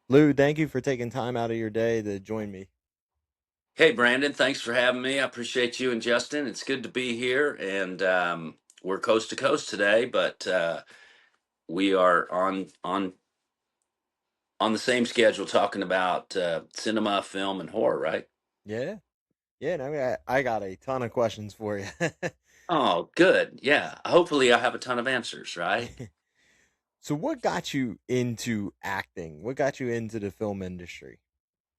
Lou, thank you for taking time out of your day to join me. Hey, Brandon, thanks for having me. I appreciate you and Justin. It's good to be here. And we're coast to coast today, but we are on the same schedule talking about cinema, film, and horror, right? Yeah, yeah. And I got a ton of questions for you. Oh, good. Yeah. Hopefully, I have a ton of answers, right? So, what got you into acting? What got you into the film industry?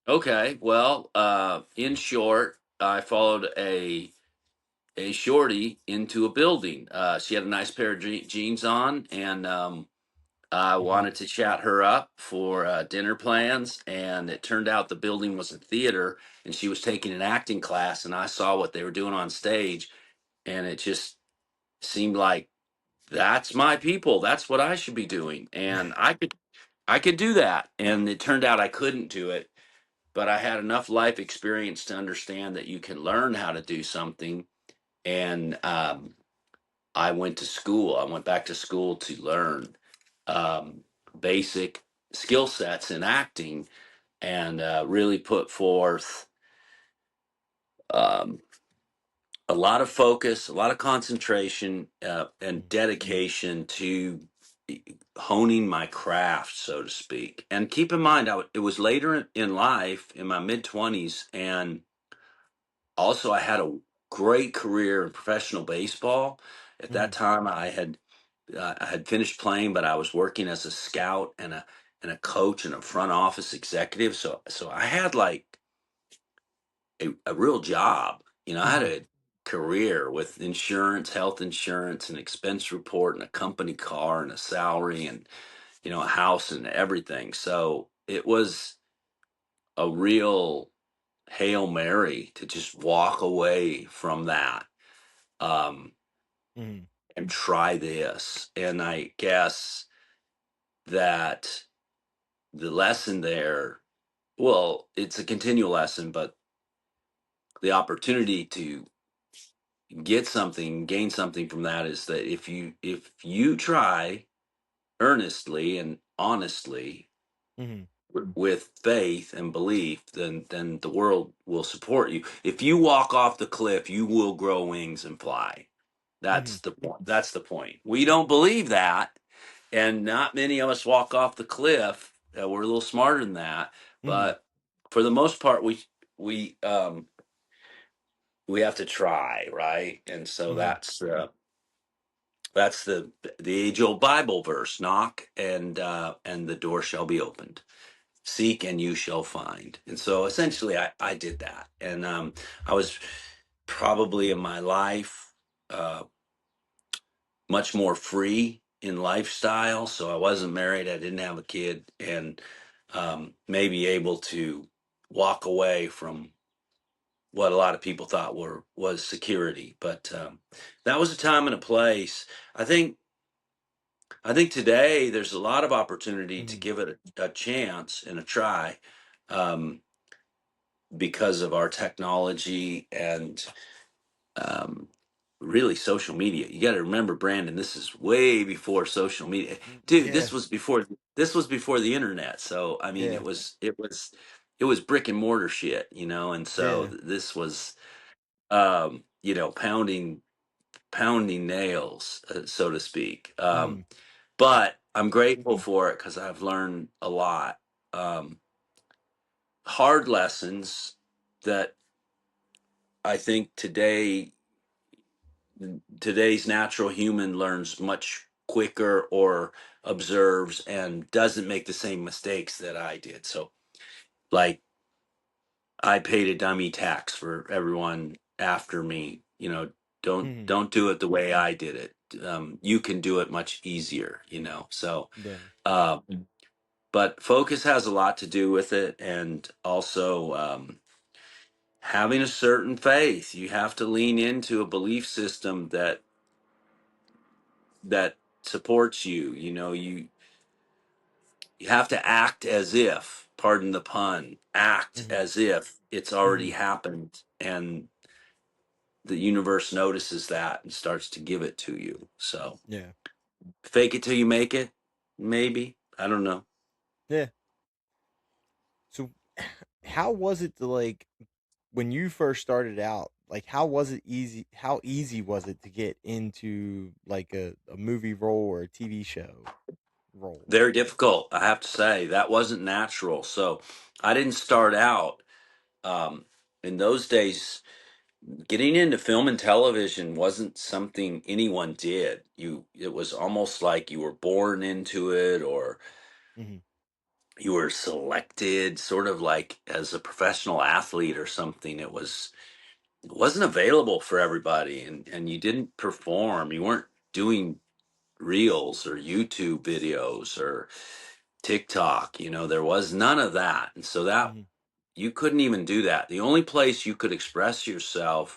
Okay. Well, in short, I followed a shorty into a building. She had a nice pair of jeans on, and I Hmm. wanted to chat her up for dinner plans, and it turned out the building was a theater, and she was taking an acting class, and I saw what they were doing on stage, and it just seemed like that's my people. That's what I should be doing, and I could do that. And it turned out I couldn't do it, but I had enough life experience to understand that you can learn how to do something. And I went to school. I went back to school to learn basic skill sets in acting and really put forth um, a lot of focus, a lot of concentration, and dedication to honing my craft, so to speak. And keep in mind, it was later in life, in my mid 20s, and also I had a great career in professional baseball. At that Hmm. time, I had finished playing, but I was working as a scout and a coach and a front office executive. So I had like a real job. I had Hmm. a career with insurance, health insurance, and expense report, and a company car, and a salary, and a house and everything. So it was a real Hail Mary to just walk away from that. Um, Hmm. and try this. And I guess that the lesson there, well, it's a continual lesson, but the opportunity to get something, gain something from that is that if you try earnestly and honestly Hmm. with faith and belief, then the world will support you. If you walk off the cliff, you will grow wings and fly. Hmm. That's the point. That's the point. We don't believe that, and not many of us walk off the cliff. We're a little smarter than that, Hmm. but for the most part, we we have to try, right? And so Hmm. that's the age old Bible verse: knock and the door shall be opened. Seek and you shall find. And so essentially, I did that, and I was probably in my life. Much more free in lifestyle. So I wasn't married, I didn't have a kid, and maybe able to walk away from what a lot of people thought was security. But that was a time and a place. I think I think today there's a lot of opportunity to Hmm. give it a chance and a try, um, because of our technology and um, really social media. You got to remember, Brandon, this is way before social media, dude. Yeah, This was before the internet. So I mean, yeah, it was brick and mortar shit, and so yeah. this was pounding nails, so to speak. Hmm. But I'm grateful for it because I've learned a lot. Um, Hard lessons that I think today's natural human learns much quicker or observes and doesn't make the same mistakes that I did. So, like, I paid a dummy tax for everyone after me. Don't Hmm. don't do it the way I did it. You can do it much easier. So, Yeah. uh, but focus has a lot to do with it, and also having a certain faith. You have to lean into a belief system that supports you. You have to act as if, pardon the pun, act Hmm. as if it's already Hmm. happened, and the universe notices that and starts to give it to you. So Yeah. fake it till you make it, maybe. I don't know. Yeah. how was it to like when you first started out? Like, how was it easy? How easy was it to get into like a movie role or a TV show role? Very difficult, I have to say. That wasn't natural. So I didn't start out um, in those days. Getting into film and television wasn't something anyone did. It was almost like you were born into it, or Hmm. you were selected, sort of like as a professional athlete or something. It wasn't available for everybody, and you didn't perform. You weren't doing reels or YouTube videos or TikTok. There was none of that. And so that Hmm. you couldn't even do that. The only place you could express yourself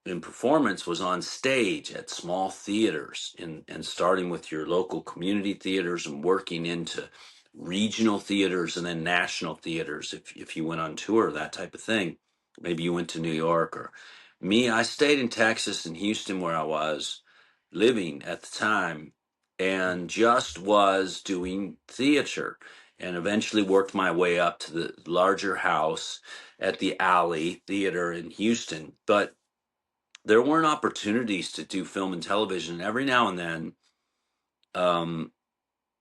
in performance was on stage at small theaters, and starting with your local community theaters and working into regional theaters and then national theaters if you went on tour, that type of thing. Maybe you went to New York. Or me, I stayed in Texas and Houston, where I was living at the time, and Hmm. just was doing theater, and eventually worked my way up to the larger house at the Alley Theater in Houston. But there weren't opportunities to do film and television. Every now and then, um,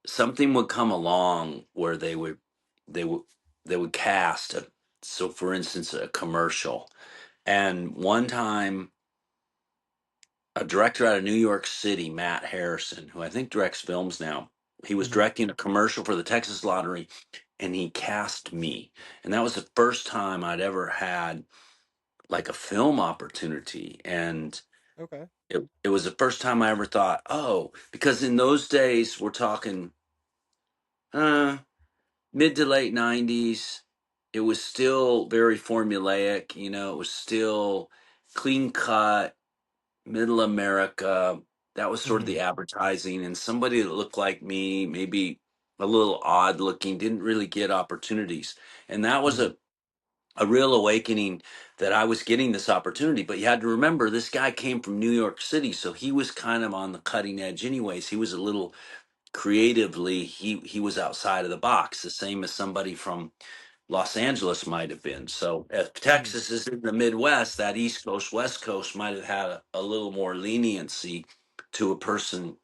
something would come along where they would they would cast a, so for instance, a commercial. And one time, a director out of New York City, Matt Harrison, who I think directs films now, he was Hmm. directing a commercial for the Texas Lottery, and he cast me. And that was the first time I'd ever had like a film opportunity. And Okay. it was the first time I ever thought, oh, because in those days, we're talking uh, mid to late 90s, it was still very formulaic. It was still clean cut, middle America. That was sort of Hmm. the advertising. And somebody that looked like me, maybe a little odd looking, didn't really get opportunities. And that was Hmm. a real awakening, that I was getting this opportunity. But you had to remember, this guy came from New York City, so he was kind of on the cutting edge anyways. He was a little creatively, he was outside of the box, the same as somebody from Los Angeles might have been. So if Hmm. Texas is in the Midwest, that East Coast, West Coast might have had a little more leniency to a person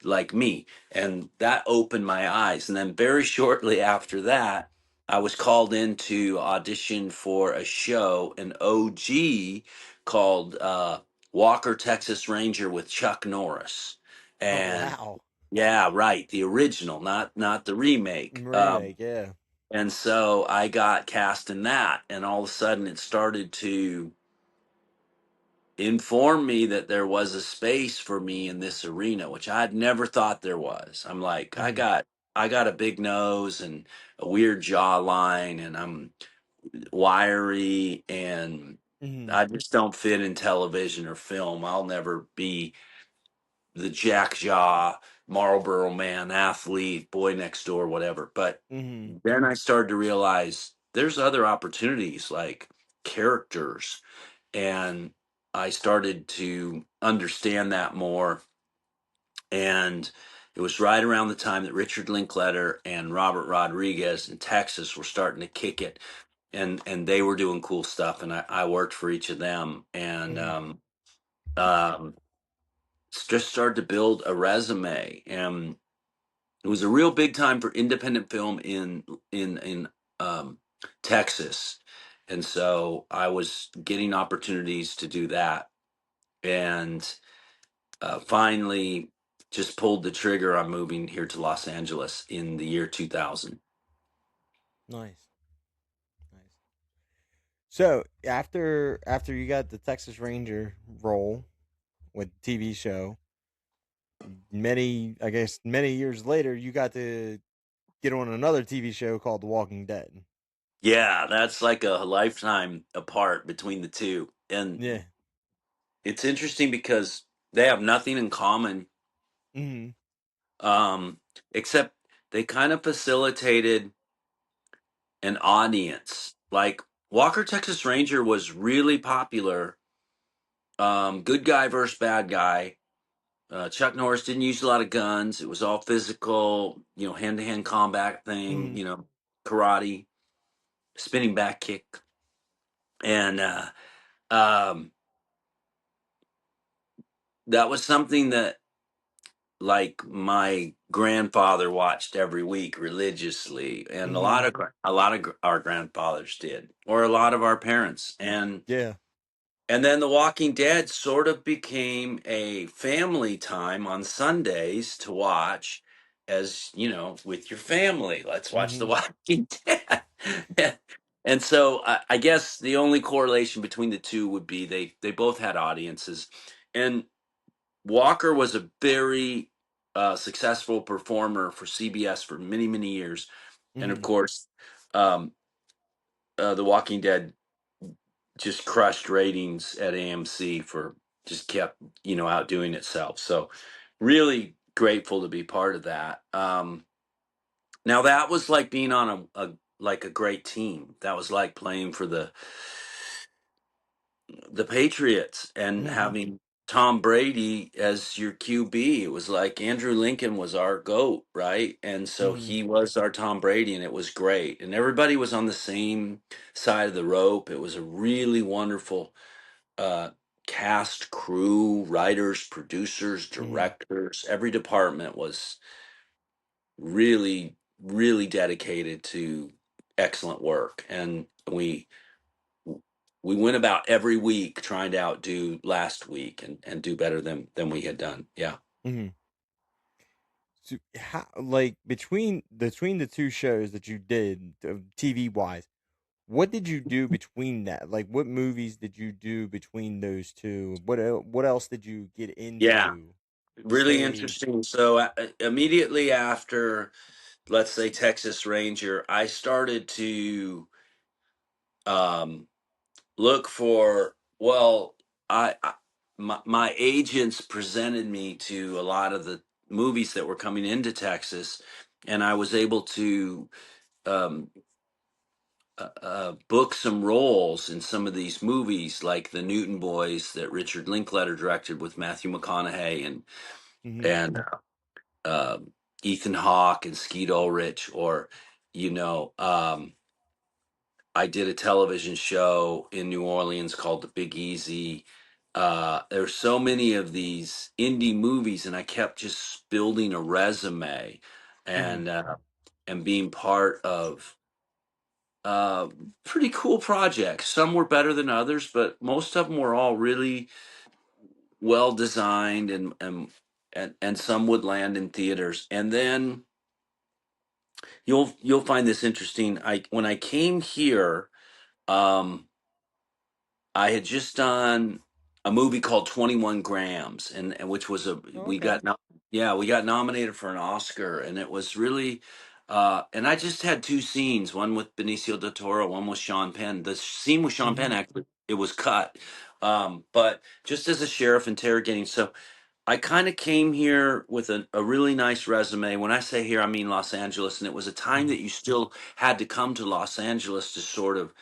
like me. And that opened my eyes. And then very shortly after that, I was called in to audition for a show, an OG called Walker, Texas Ranger with Chuck Norris. Oh And wow. yeah, right, the original, not the remake. Remake, yeah. And so I got cast in that, and all of a sudden it started to inform me that there was a space for me in this arena, which I had never thought there was. I'm like, I Hmm. got I got a big nose and a weird jawline, and I'm wiry, and Hmm. I just don't fit in television or film. I'll never be the Jack Jaw, Marlboro Man, athlete, boy next door, whatever. But Hmm. then I started to realize there's other opportunities, like characters. And I started to understand that more. And it was right around the time that Richard Linkletter and Robert Rodriguez in Texas were starting to kick it. And they were doing cool stuff. And I worked for each of them. And Hmm. um, just started to build a resume. And it was a real big time for independent film in um, Texas, and so I was getting opportunities to do that, and finally just pulled the trigger on moving here to Los Angeles in the year 2000. Nice. Nice. So after you got the Texas Ranger role with TV show, I guess many years later, you got to get on another TV show called The Walking Dead. Yeah, that's like a lifetime apart between the two, and Yeah. it's interesting because they have nothing in common, Hmm. um, except they kind of facilitated an audience. Like Walker Texas Ranger was really popular. Good guy versus bad guy. Chuck Norris didn't use a lot of guns. It was all physical, hand to hand combat thing, Hmm. karate. spinning back kick, and um, that was something that like my grandfather watched every week religiously, and Mhm. a lot of our grandfathers did, or a lot of our parents, Yeah. and then The Walking Dead sort of became a family time on Sundays to watch, as you know, with your family. Let's watch The Mhm. Walking Dead. And so I guess the only correlation between the two would be they both had audiences, and Walker was a very successful performer for CBS for many, many years. And of Mhm. course, um, The Walking Dead just crushed ratings at AMC for just kept, outdoing itself. So really grateful to be part of that. Now that was like being on like a great team. That was like playing for the Patriots and Mhm. having Tom Brady as your QB. It was like Andrew Lincoln was our GOAT, right? And so Mhm. he was our Tom Brady, and it was great. And everybody was on the same side of the rope. It was a really wonderful uh, cast, crew, writers, producers, Mhm. directors. Every department was really, really dedicated to excellent work. And we went about every week trying to outdo last week and do better than we had done. Yeah. Mhm. So how, like, between the two shows that you did, TV wise, what did you do between that? Like, what movies did you do between those two? What else did you get Yeah. into? Really Say. interesting. So immediately after, let's say, Texas Ranger, I started to um, look for, well, my agents presented me to a lot of the movies that were coming into Texas, and I was able to um, book some roles in some of these movies, like the Newton Boys that Richard Linklater directed with Matthew McConaughey Mhm. and Ethan Hawke and Skeet Ulrich, or you know, I did a television show in New Orleans called The Big Easy. There's so many of these indie movies, and I kept just building a resume Mhm. and uh, and being part of uh, pretty cool projects. Some were better than others, but most of them were all really well designed, and some would land in theaters. And then you'll find this interesting. I When I came here, um, I had just done a movie called 21 Grams, and which was a Oh, we okay. got no, yeah, we got nominated for an Oscar, and it was really and I just had two scenes, one with Benicio del Toro, one with Sean Penn. The scene with Sean Penn, Mhm. actually, it was cut, but just as a sheriff interrogating. So I kind of came here with a really nice resume. When I say here, I mean Los Angeles, and it was a time Mhm. that you still had to come to Los Angeles to sort of,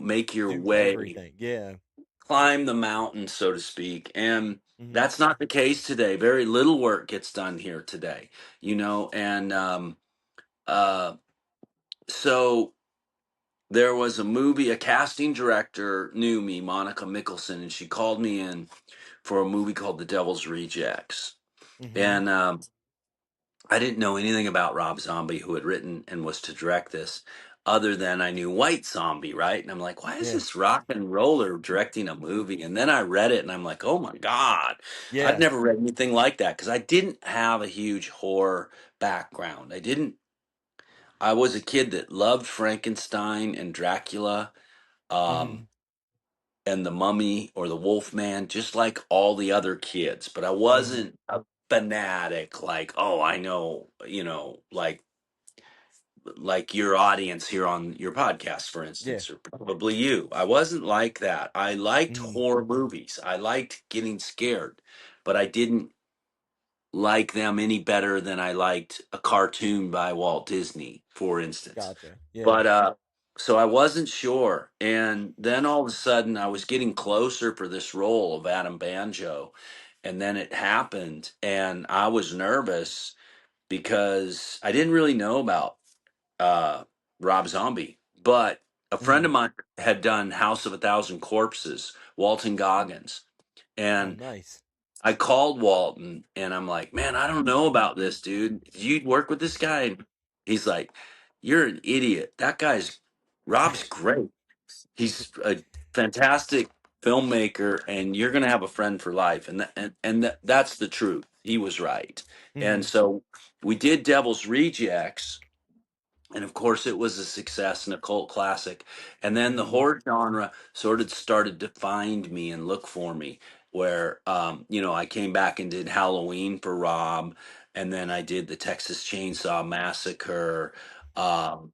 make your Do way, everything. Yeah. climb the mountain, so to speak. And Mhm. that's not the case today. Very little work gets done here today, and uh, so there was a casting director knew me, Monica Mickelson, and she called me in for a movie called The Devil's Rejects. Mhm. And I didn't know anything about Rob Zombie, who had written and was to direct this, other than I knew White Zombie, right? And I'm like, why is Yeah. this rock and roller directing a movie? And then I read it and I'm like, oh my God, I'd Yeah. never read anything like that because I didn't have a huge horror background. I was a kid that loved Frankenstein and Dracula. Um, Mhm. and the Mummy or the Wolfman, just like all the other kids. But I Mhm. wasn't a fanatic, like, oh, I know, like your audience here on your podcast, for Yeah. instance, or probably you. I wasn't like that. I liked Mhm. horror movies. I liked getting scared, but I didn't like them any better than I liked a cartoon by Walt Disney, for instance. Gotcha. Yeah. But so I wasn't sure. And then all of a sudden I was getting closer for this role of Adam Banjo. And then it happened and I was nervous because I didn't really know about uh Rob Zombie. but a friend Mm-hmm. of mine had done House of a Thousand Corpses, Walton Goggins, Oh, and nice. I called Walton and I'm like, man, I don't know about this, dude. Did you work with this guy? And he's like, you're an idiot. Rob's great. He's a fantastic filmmaker, and you're going to have a friend for life. That's the truth. He was right. Mm-hmm. And so we did Devil's Rejects, and of course it was a success and a cult classic. And then the Mm-hmm. horror genre sort of started to find me and look for me, where I came back and did Halloween for Rob, and then I did the Texas Chainsaw Massacre. um,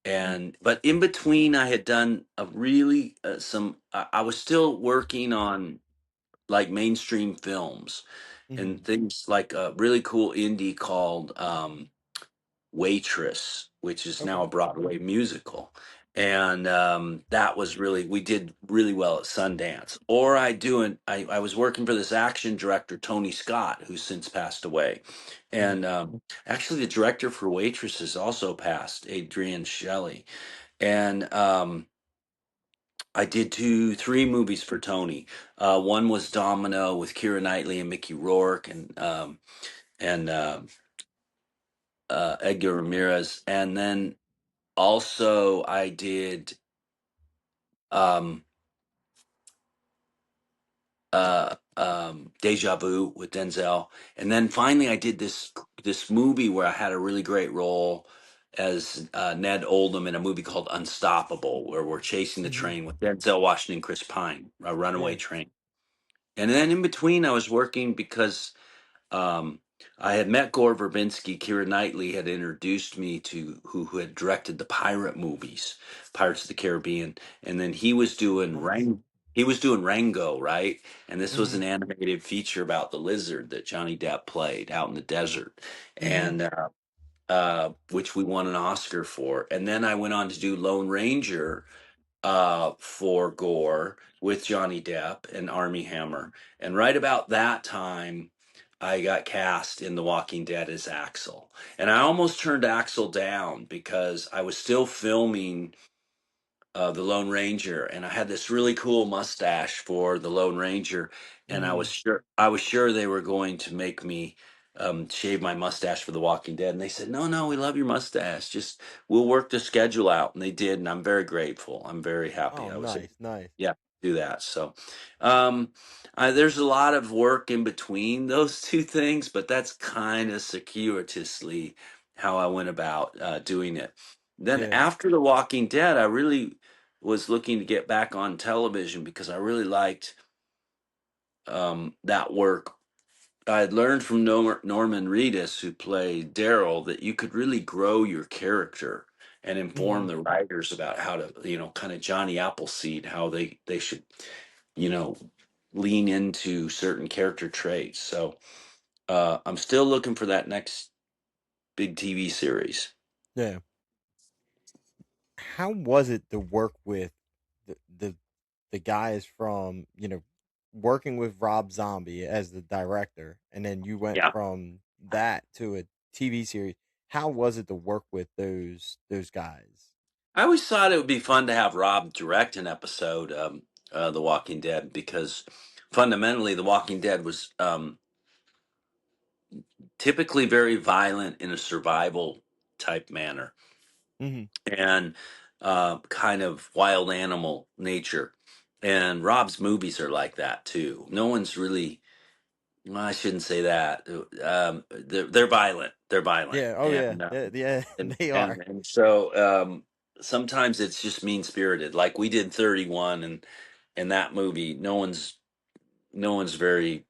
and but in between I had done a really some I was still working on like mainstream films Mm-hmm. and things like a really cool indie called Waitress, which is now Okay. a Broadway musical. And that was really, we did really well at Sundance. Or I was working for this action director, Tony Scott, who's since passed away. Mm-hmm. And actually, the director for Waitress has also passed, Adrian Shelley. And I did three movies for Tony. One was Domino with Keira Knightley and Mickey Rourke and Edgar Ramirez. And then also I did um, Deja Vu with Denzel. And then finally I did this movie where I had a really great role as Ned Oldham in a movie called Unstoppable, where we're chasing the Mm-hmm. train with Denzel Washington, Chris Pine, a runaway Yeah. train. And then in between, I was working because um, I had met Gore Verbinski. Keira Knightley had introduced me to who had directed the pirate movies, Pirates of the Caribbean, and then Oh, nice. He was doing Rango, right? And this was Mm-hmm. an animated feature about the lizard that Johnny Depp played out in the desert, Mm-hmm. and which we won an Oscar for. And then I went on to do Lone Ranger for Gore with Johnny Depp and Army Hammer. And right about that time, I got cast in The Walking Dead as Axel. And I almost turned Axel down because I was still filming the Lone Ranger, and I had this really cool mustache for the Lone Ranger, and Mm-hmm. I was sure they were going to make me shave my mustache for The Walking Dead, and they said, "No, no, we love your mustache. Just we'll work the schedule out," and they did, and I'm very grateful. I'm very happy. Oh, I was able, nice, nice. yeah, do that. So, um, there's a lot of work in between those two things, but that's kind of circuitously how I went about doing it. Then Yeah. after The Walking Dead, I really was looking to get back on television because I really liked that work. I had learned from Norman Reedus, who played Daryl, that you could really grow your character and Mm-hmm. inform the writers about how to, kind of Johnny Appleseed, how they should, you know, lean into certain character traits. So I'm still looking for that next big TV series. Yeah. How was it to work with the guys from, working with Rob Zombie as the director, and then you went Yeah. from that to a TV series? How was it to work with those guys? I always thought it would be fun to have Rob direct an episode, The Walking Dead, because fundamentally, The Walking Dead was typically very violent in a survival type manner Hmm. and kind of wild animal nature. And Rob's movies are like that too. No one's really, well, I shouldn't say that. They're violent. They're violent. Yeah. Oh yeah. Yeah. Yeah. And, They and, are. and so sometimes it's just mean spirited. Like we did 31, and in that movie, no one's very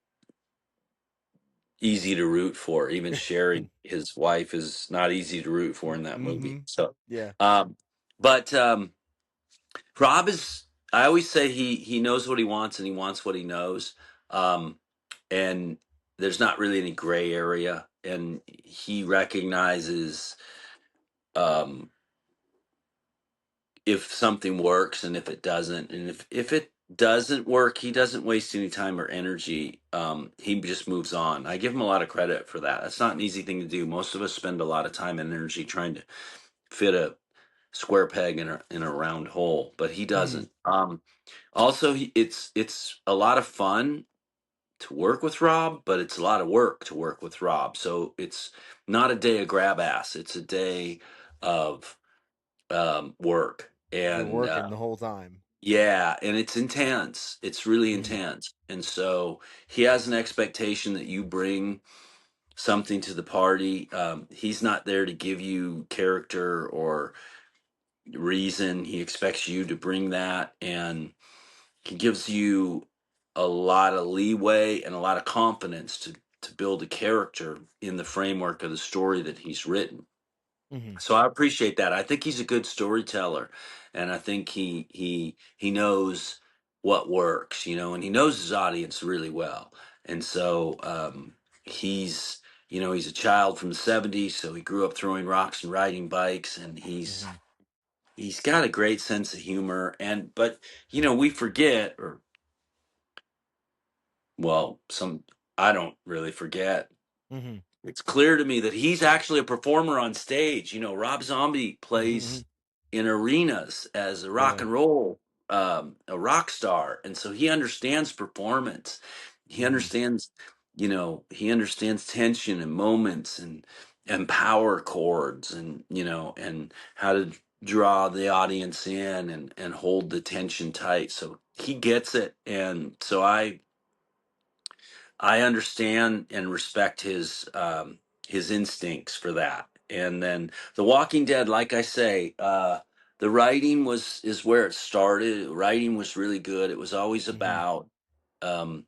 easy to root for. Even Sherry, his wife, is not easy to root for in that movie. Hmm. So, Yeah. um, but Rob is. I always say he knows what he wants and he wants what he knows, and there's not really any gray area, and he recognizes um, if something works and if it doesn't, and if it doesn't work, he doesn't waste any time or energy. He just moves on. I give him a lot of credit for that. That's not an easy thing to do. Most of us spend a lot of time and energy trying to fit square peg in a round hole, but he Hmm. doesn't. Also, it's a lot of fun to work with Rob, but it's a lot of work to work with Rob. So it's not a day of grab ass. It's a day of work, You're and working the whole time. yeah, and it's intense. It's really Hmm. intense, and so he has an expectation that you bring something to the party. He's not there to give you character or reason. He expects you to bring that, and he gives you a lot of leeway and a lot of confidence to build a character in the framework of the story that he's written. Hmm. So I appreciate that. I think he's a good storyteller, and I think he knows what works, and he knows his audience really well. And so he's he's a child from the '70s, so he grew up throwing rocks and riding bikes, and Hmm. he's got a great sense of humor. And but we forget, or well, some I don't really forget. Hmm. It's clear to me that he's actually a performer on stage. Rob Zombie Hmm. plays in arenas as a rock Yeah. and roll, a rock star, and so he understands performance. He Hmm. understands, he understands tension and moments and power chords, and and how to draw the audience in and hold the tension tight. So he gets it, and so I understand and respect his instincts for that. And then The Walking Dead, like I say, the writing is where it started. Writing was really good. It was always Hmm. about um,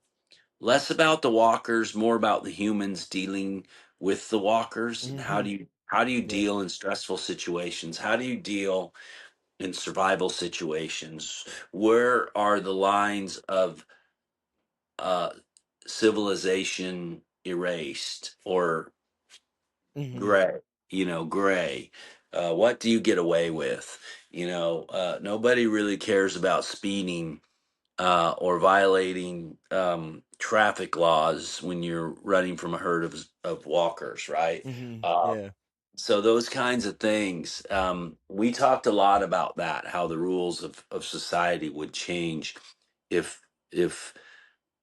less about the walkers, more about the humans dealing with the walkers. And Hmm. how do you Yeah. deal in stressful situations? How do you deal in survival situations? Where are the lines of uh, civilization erased or Hmm. gray? Gray. What do you get away with? Nobody really cares about speeding or violating traffic laws when you're running from a herd of walkers, right? Hmm. Uh, Yeah. so those kinds of things. We talked a lot about that, how the rules of society would change if if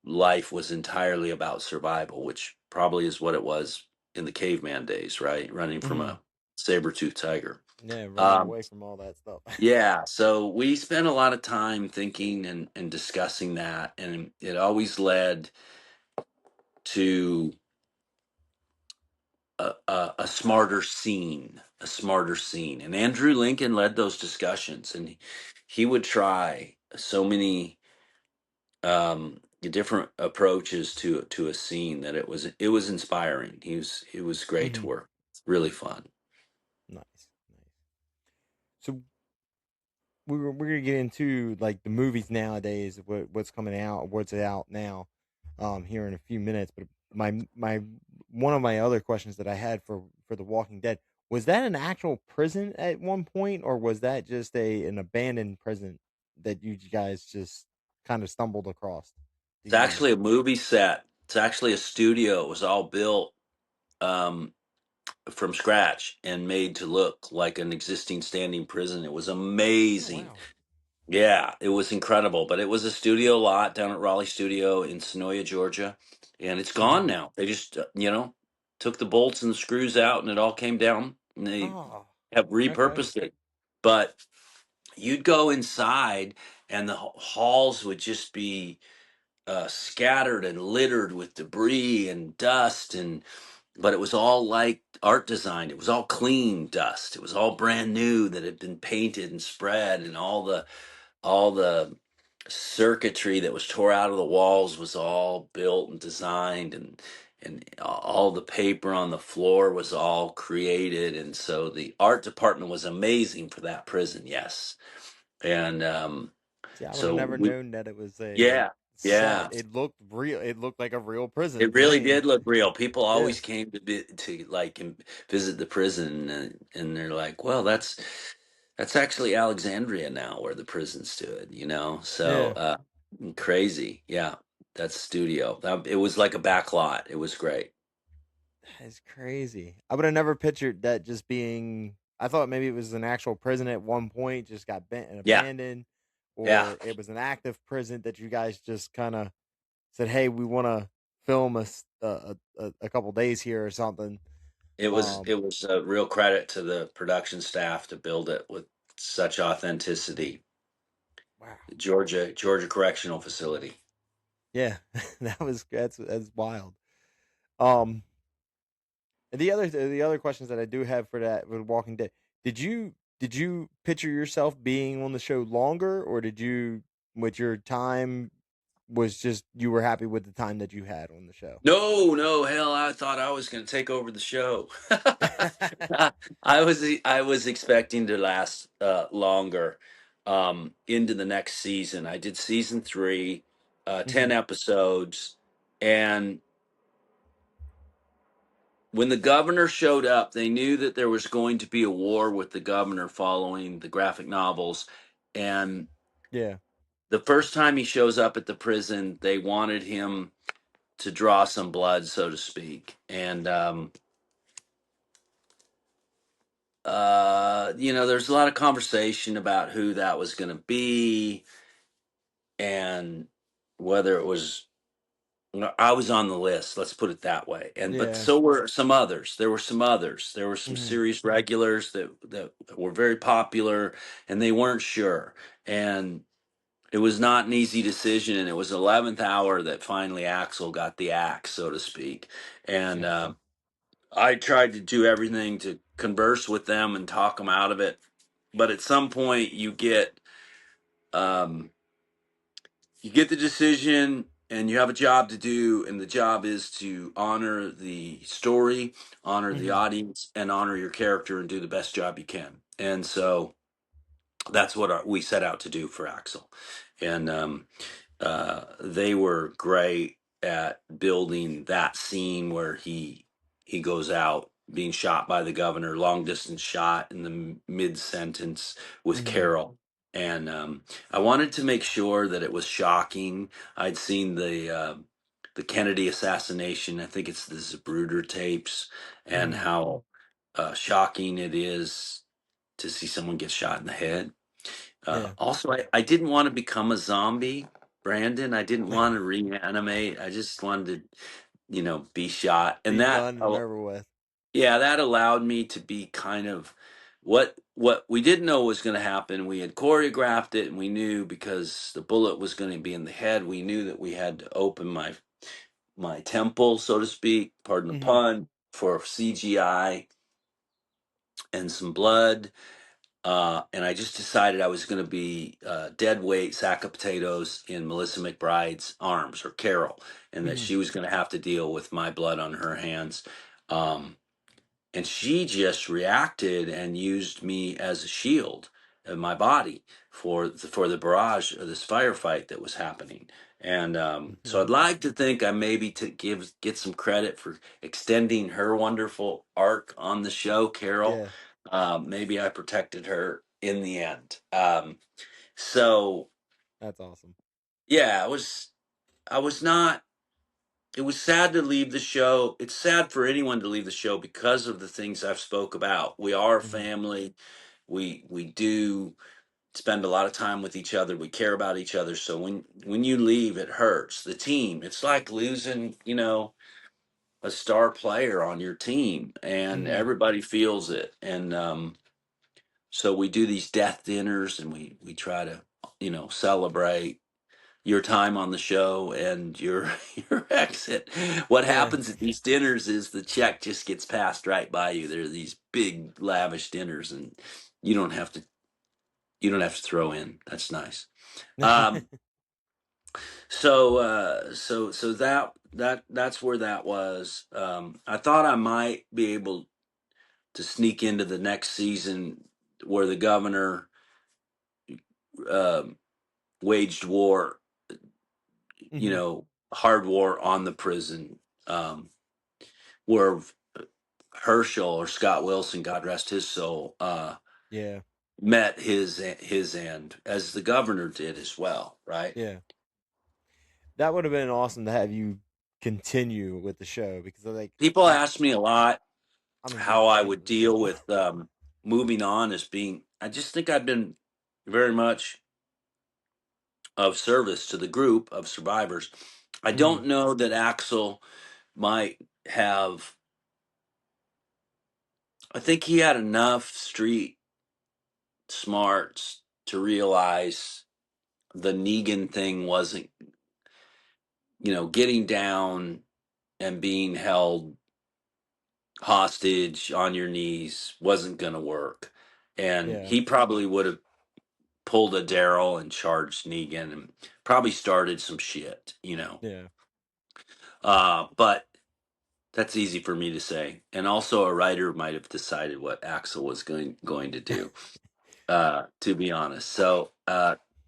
life was entirely about survival, which probably is what it was in the caveman days, right? Running from Hmm. a saber-toothed tiger. Yeah. Running Um, away from all that stuff. yeah, so we spent a lot of time thinking and discussing that, and it always led to a smarter scene, a smarter scene. And Andrew Lincoln led those discussions, and he would try so many different approaches to a scene that it was inspiring. He was great to Hmm. work. Really fun. Nice. Nice. So we're gonna get into like the movies nowadays, what's coming out, what's out now, here in a few minutes. But my one of my other questions that I had for The Walking Dead, was that an actual prison at one point, or was that just an abandoned prison that you guys just kind of stumbled across to It's use? actually a movie set. It's actually a studio. It was all built um, from scratch and made to look like an existing standing prison. It was Oh amazing. wow. Yeah, it was incredible. But it was a studio lot down at Raleigh Studio in Sonoya, Georgia, and it's Hmm. gone now. They just, took the bolts and the screws out, and it all came down, and they Oh, have okay. repurposed it. But you'd go inside, and the halls would just be scattered and littered with debris and dust, and but it was all like art design. It was all clean dust. It was all brand new that had been painted and spread, and all the circuitry that was tore out of the walls was all built and designed, and all the paper on the floor was all created. And so the art department was amazing for that prison. Yes. And See, I would have so never we known that it was a yeah, set. yeah, It looked real. It looked like a real prison it to really me. did look real. People Yeah. always came to like visit the prison, and they're like, "Well, that's actually Alexandria now, where the prison stood." So Yeah. crazy, yeah. That's studio. It was like a back lot. It was great. That is crazy. I would have never pictured that just being. I thought maybe it was an actual prison at one point, just got bent and Yeah, abandoned, yeah. or it was an active prison that you guys just kind of said, "Hey, we want to film a couple days here or something." It Um, was a real credit to the production staff to build it with such authenticity. wow, Georgia Correctional Facility. yeah, that's wild. Um, and the other questions that I do have for that for The Walking Dead, did you picture yourself being on the show longer, or did you with your time was just you were happy with the time that you had on the show? No, no, hell, I thought I was going to take over the show. I was expecting to last longer into the next season. I did season three, 10 Mhm. episodes, and when the governor showed up, they knew that there was going to be a war with the governor following the graphic novels. And Yeah. the first time he shows up at the prison, they wanted him to draw some blood, so to speak. And there's a lot of conversation about who that was going to be and whether it was. I was on the list. Let's put it that way. And but Yeah. so were some others. There were some others. There were some Mhm. series regulars that were very popular, and they weren't sure. And it was not an easy decision. And it was 11th hour that finally Axel got the axe, so to speak. And Gotcha. I tried to do everything to converse with them and talk them out of it. But at some point, um, you get the decision, and you have a job to do, and the job is to honor the story, honor the Mhm. audience, and honor your character, and do the best job you can. And so that's what we set out to do for Axel. And they were great at building that scene where he goes out being shot by the governor, long distance shot in the mid sentence with Mhm. Carol. And I wanted to make sure that it was shocking. I'd seen the Kennedy assassination. I think it's the Zapruder tapes, and Mhm. how shocking it is to see someone get shot in the head. Yeah. Also, I didn't want to become a zombie, Brandon. I didn't want to reanimate. I just wanted to, be shot. And Be done and over with. yeah, that allowed me to be kind of what we didn't know was going to happen. We had choreographed it, and we knew because the bullet was going to be in the head. We knew that we had to open my temple, so to speak, pardon the Mhm. pun, for CGI and some blood. And I just decided I was going to be dead weight sack of potatoes in Melissa McBride's arms, or Carol, and that Mhm. she was going to have to deal with my blood on her hands. Um, and she just reacted and used me as a shield in my body for the barrage of this firefight that was happening. And so I'd Mhm. like to think I maybe to get some credit for extending her wonderful arc on the show, Carol. Yeah. Maybe I protected her in the end. So That's awesome. yeah, I was not. It was sad to leave the show. It's sad for anyone to leave the show because of the things I've spoke about. We are a Mhm. family. We do spend a lot of time with each other. We care about each other. So when you leave, it hurts. The team. It's like losing, a star player on your team, and Mhm. everybody feels it. And so we do these death dinners, and we try to, celebrate your time on the show and your your exit. What Yeah. happens at these dinners is the check just gets passed right by you. There are these big lavish dinners, and you don't have to you don't have to throw in. That's nice. Um, so that's where that was. I thought I might be able to sneak into the next season where the governor um waged war, Mhm. hard war on the prison. Where Herschel, or Scott Wilson, God rest his soul, Yeah. met his end, as the governor did as well, right? Yeah. That would have been awesome to have you continue with the show because like People I ask me a lot I'm a how huge I fan of would the deal show. with. moving on as being, I just think I've been very much of service to the group of survivors. I Mhm. don't know that Axel might have, I think he had enough street smarts to realize the Negan thing wasn't, getting down and being held hostage on your knees wasn't going to work. And Yeah. he probably would have pulled a Daryl and charged Negan and probably started some shit. Yeah. But that's easy for me to say. And also, a writer might have decided what Axel was going to do. To be honest. So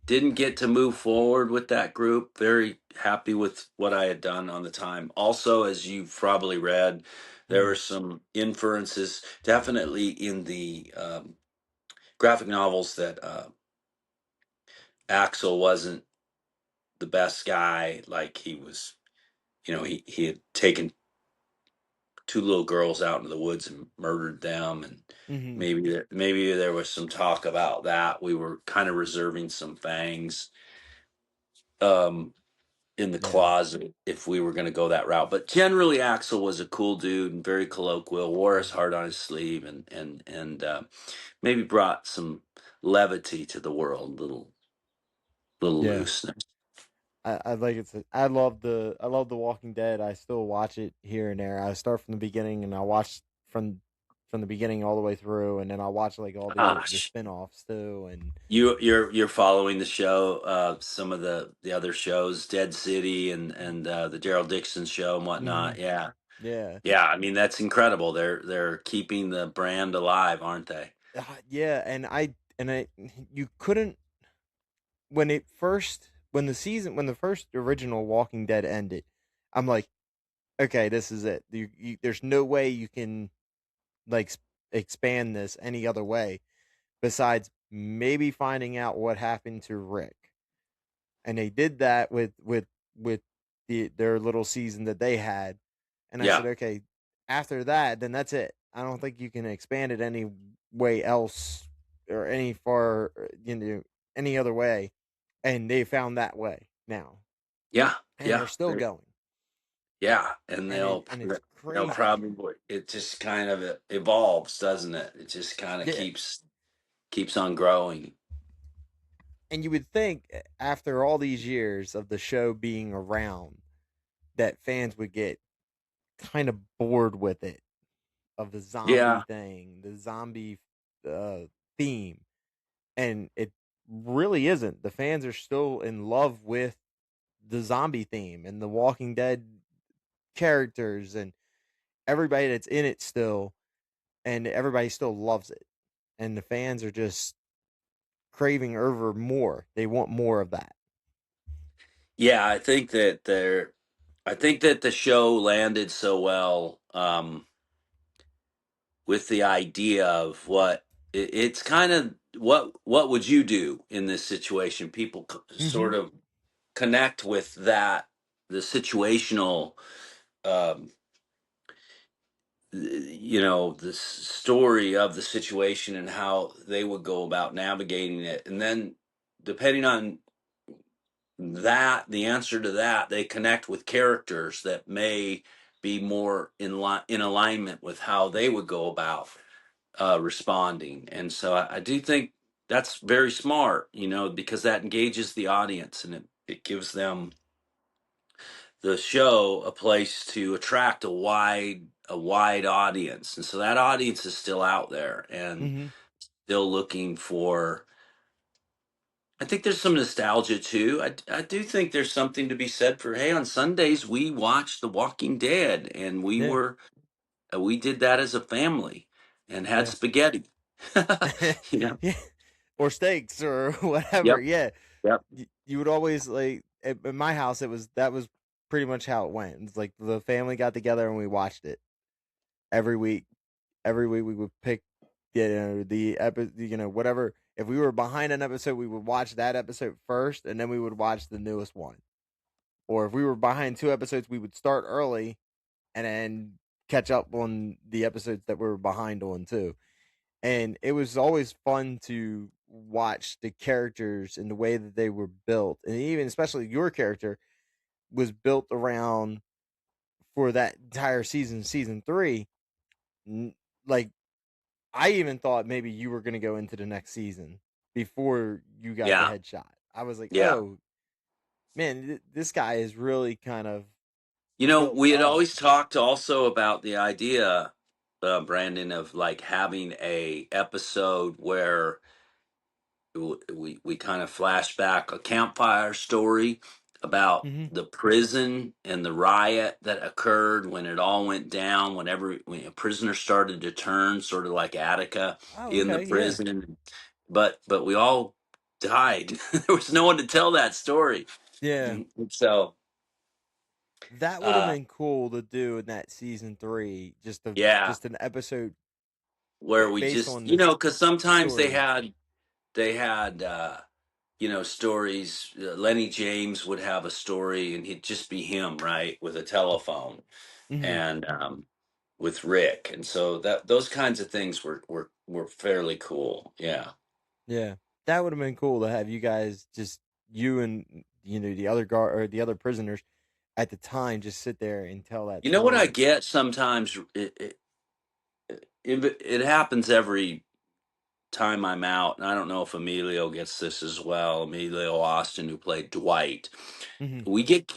didn't get to move forward with that group. Very happy with what I had done on the time. Also, as you've probably read, there Mhm. were some inferences, definitely in the graphic novels, that Axel wasn't the best guy. Like he was, he had taken two little girls out into the woods and murdered them, and Mhm. maybe there was some talk about that. We were kind of reserving some fangs. Um, in the Yeah. closet if we were going to go that route. But generally, Axel was a cool dude and very colloquial, wore his heart on his sleeve, and maybe brought some levity to the world, little Yeah. looseness. I like it. I love the Walking Dead. I still watch it here and there. I start from the beginning and I watch from the beginning all the way through, and then I watch like all the Gosh, spin-offs too. And you're following the show, some of the other shows, Dead City and the Daryl Dixon show and mhm. whatnot. Yeah, Yeah. yeah. I mean, that's incredible. They're keeping the brand alive, aren't they? Yeah, and I you couldn't when it first when the first original Walking Dead ended. I'm like, okay, this is it. There's no way you can like expand this any other way besides maybe finding out what happened to Rick. And they did that with their little season that they had. And I Yeah, said, okay, after that, then that's it. I don't think you can expand it any way else or any other way. And they found that way now, yeah, and yeah. they're still going, Yeah, and and it's they'll crazy. probably, it just kind of evolves, doesn't it? It just kind of Yeah, keeps on growing. and you would think after all these years of the show being around that fans would get kind of bored with it, of the zombie Yeah, thing, the zombie uh, theme, and it really isn't. The fans are still in love with the zombie theme and the Walking Dead characters and everybody that's in it still, and everybody still loves it. And the fans are just craving over more. They want more of that. yeah. I think that the show landed so well, with the idea of it's kind of what would you do in this situation? People Mm-hmm. sort of connect with that, the situational, um, the story of the situation and how they would go about navigating it, and then depending on that, the answer to that, they connect with characters that may be more in alignment with how they would go about responding. And so I do think that's very smart, because that engages the audience, and it gives them, the show, a place to attract a wide audience. And so that audience is still out there and Mm-hmm. still looking for, I think there's some nostalgia too. I do think there's something to be said for, hey, on Sundays we watched The Walking Dead, and Yeah. we did that as a family and had Yeah. spaghetti. Yeah. Yeah. Or steaks or whatever. Yep. Yeah. Yep. You would always like at my house. It was that was pretty much how it went. It's like the family got together and we watched it every week. Every week we would pick the episode, whatever. If we were behind an episode, we would watch that episode first, and then we would watch the newest one. Or if we were behind two episodes, we would start early and then catch up on the episodes that we were behind on too. and it was always fun to watch the characters and the way that they were built, and even especially your character was built around for that entire season, season three. Like I even thought maybe you were going to go into the next season before you got the Yeah, headshot. I was like, yeah. oh man, this guy is really kind of You know, built we had up. always talked also about the idea, Brandon, of like having a episode where we kind of flash back a campfire story about Hmm. the prison and the riot that occurred when it all went down, when a prisoner started to turn, sort of like Attica Oh, in the okay, yeah, prison. But we all died. There was no one to tell that story. yeah. So That would have uh been cool to do in that season three, yeah, just an episode where we based just, on this because sometimes they story. had stories. Lenny James would have a story, and he'd just be him, right, with a telephone, Hmm. and with Rick, and so that those kinds of things were fairly cool. Yeah. Yeah, that would have been cool to have you guys just you and the other guard or the other prisoners at the time just sit there and tell that You know what I story. get sometimes? It happens every time I'm out, and I don't know if Emilio gets this as well. Emilio Austin, who played Dwight, Hmm. we get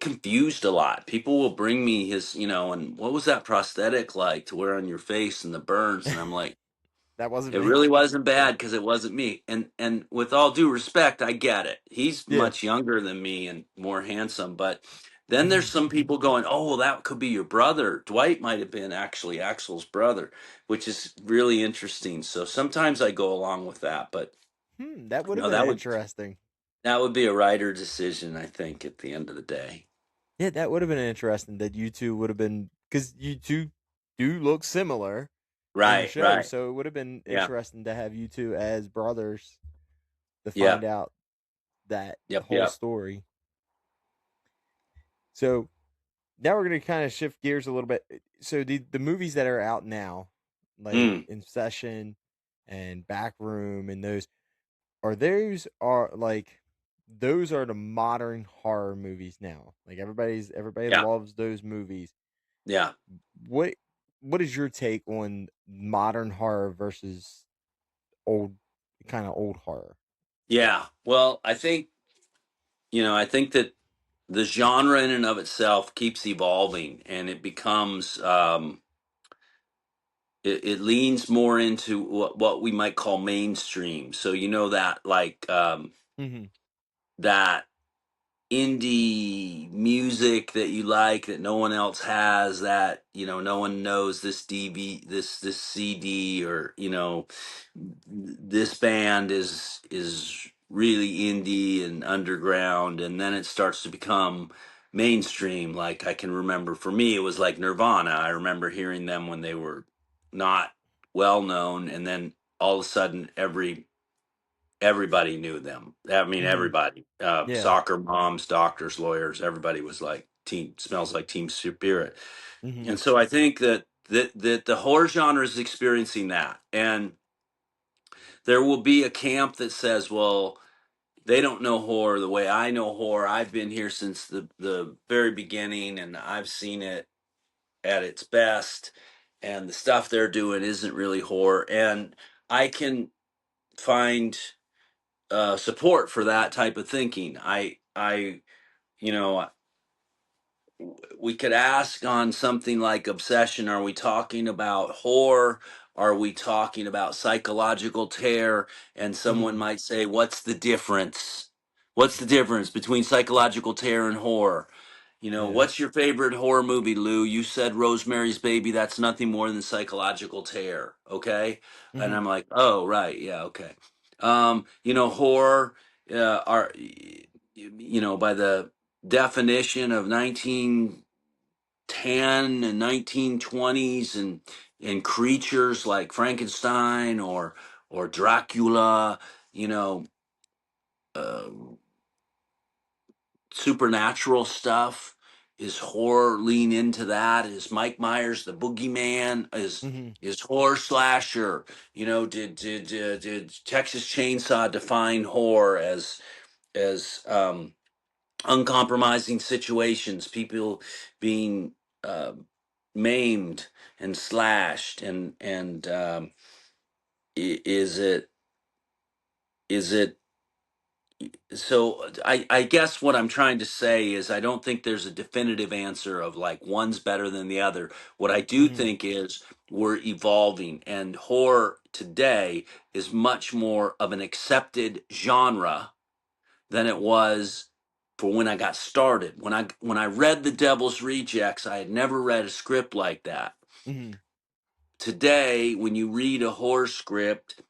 confused a lot. People will bring me his, and what was that prosthetic like to wear on your face and the burns, and I'm like, That wasn't it me. really wasn't bad because it wasn't me. And with all due respect, I get it. He's Yeah. much younger than me and more handsome, but then there's Hmm. some people going, "Oh, well, that could be your brother." Dwight might have been actually Axel's brother, which is really interesting. So sometimes I go along with that, but That would have been that would interesting. be a writer decision, I think, at the end of the day. Yeah, that would have been interesting that you two would have been because you two do look similar in the Right, show, right. so it would have been Yeah. interesting to have you two as brothers to Yeah. find out that Yep, whole yep. story. So now we're going to kind of shift gears a little bit. So the movies that are out now, like Mm, In Session and Backroom, and those are like those are the modern horror movies now. Like everybody yeah. loves those movies. Yeah. What what is your take on modern horror versus old kind of old horror? Yeah. Well, I think that the genre in and of itself keeps evolving, and it becomes it leans more into what we might call mainstream. So that, like, Hmm. that indie music that you like that no one else has, that no one knows this this CD, or this band is really indie and underground, and then it starts to become mainstream. Like, I can remember, for me, it was like Nirvana. I remember hearing them when they were not well known, and then all of a sudden everybody knew them. I mean, Hmm. everybody, Yeah. soccer moms, doctors, lawyers, everybody was like, team smells like Team Spirit. Hmm. And so I think that the horror genre is experiencing that. And there will be a camp that says, well, they don't know horror the way I know horror. I've been here since the very beginning, and I've seen it at its best. And the stuff they're doing isn't really horror. And I can find support for that type of thinking. You know, we could ask on something like Obsession, are we talking about horror? Are we talking about psychological terror? And someone Hmm. might say, what's the difference? What's the difference between psychological terror and horror? Yeah. What's your favorite horror movie, Lou? You said Rosemary's Baby. That's nothing more than psychological terror. Okay. And Hmm. I'm like, oh, right. Yeah. Okay. Horror, are, by the definition of 1910 and 1920s, and creatures like Frankenstein or Dracula, you know, uh, supernatural stuff is horror lean into that? Is Mike Myers the boogeyman? Mhm. Is horror slasher? You know, did Texas Chainsaw define horror as uncompromising situations, people being uh, maimed and slashed, and is it so I guess what I'm trying to say is I don't think there's a definitive answer of like one's better than the other. What I do Mhm. think is we're evolving, and horror today is much more of an accepted genre than it was for when I got started. When I read The Devil's Rejects, I had never read a script like that. Mhm. Today, when you read a horror script,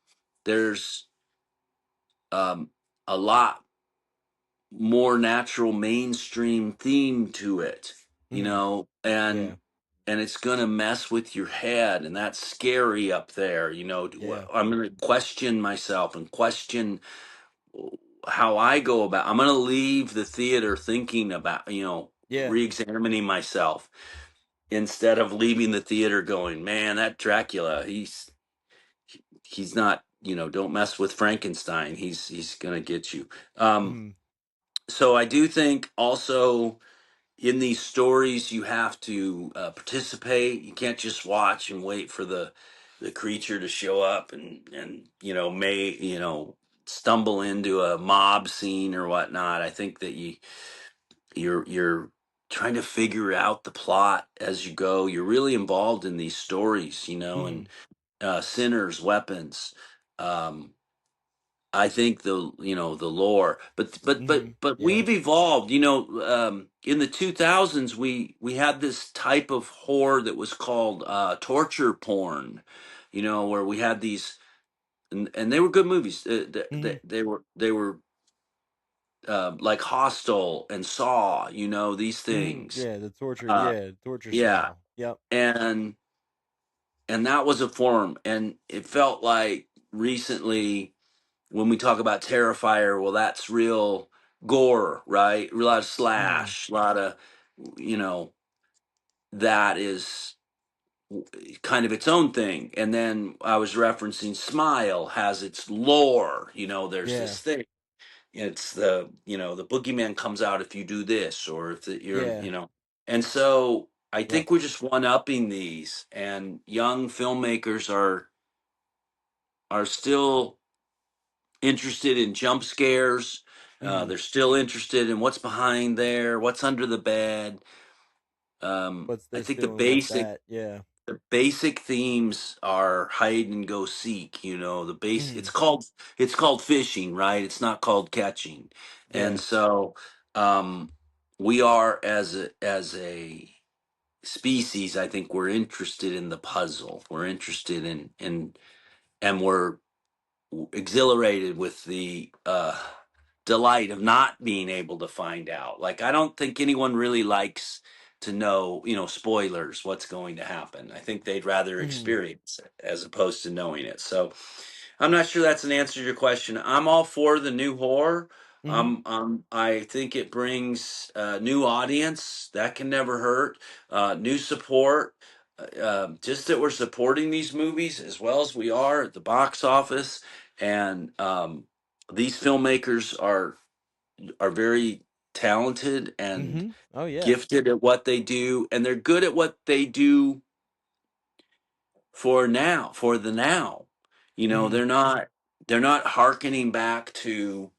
there's um, a lot more natural mainstream theme to it, you Mhm. know, Yeah. and it's gonna mess with your head, and that's scary up there. You know, Yeah. I'm gonna question myself and question how I go about. I'm going to leave the theater thinking about, Yeah. re-examining myself instead of leaving the theater going, man, that Dracula, he's not, don't mess with Frankenstein. He's going to get you. Um, Mhm. so I do think also in these stories you have to participate. You can't just watch and wait for the creature to show up and stumble into a mob scene or whatnot. I think that you're trying to figure out the plot as you go. You're really involved in these stories, and Mhm. sinners, weapons. Um, I think the lore, Mhm. but Yeah. we've evolved. In the 2000s, we had this type of horror that was called torture porn. Where we had these, and they were good movies. Mhm. They were like Hostel and Saw. These Mhm. things. Yeah, the torture, Uh, yeah, torture yeah, saw. Yep. and and that was a form, and it felt like recently when we talk about Terrifier, well, that's real gore, right? A lot of Mhm. slash, a lot of, you know, that is kind of its own thing. And then I was referencing Smile has its lore. There's Yeah. this thing. It's the boogeyman comes out if you do this, or if Yeah. and so I Yep. think we're just one upping these, and young filmmakers are still interested in jump scares. Mhm. They're still interested in what's behind there, what's under the bed. What's I this think the doing? What's basic that? Yeah. the basic themes are hide and go seek. The base. It's Mhm. called fishing, right? It's not called catching, and Yeah. so we are as a species. I think we're interested in the puzzle. We're interested in and we're exhilarated with the delight of not being able to find out. Like, I don't think anyone really likes to know, spoilers, what's going to happen. I think they'd rather Mhm. experience it as opposed to knowing it. So I'm not sure that's an answer to your question. I'm all for the new horror. Mhm. I think it brings new audience. That can never hurt. New support. Just that we're supporting these movies as well as we are at the box office, and these filmmakers are very talented and Mhm. Oh yeah. gifted at what they do, and they're good at what they do for the now. Mhm. They're not hearkening back to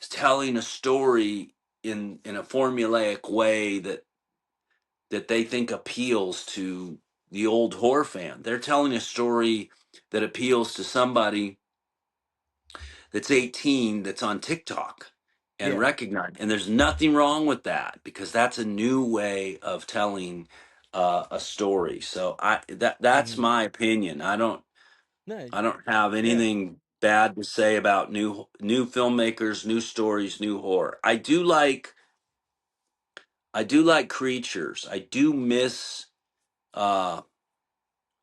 telling a story in a formulaic way that they think appeals to the old horror fan. They're telling a story that appeals to somebody that's 18 that's on TikTok and Yeah. recognize. And there's nothing wrong with that because that's a new way of telling a story. So that's Mhm. my opinion. I don't No. I don't have Yeah. anything bad to say about new filmmakers, new stories, new horror. I do like creatures. I do miss uh,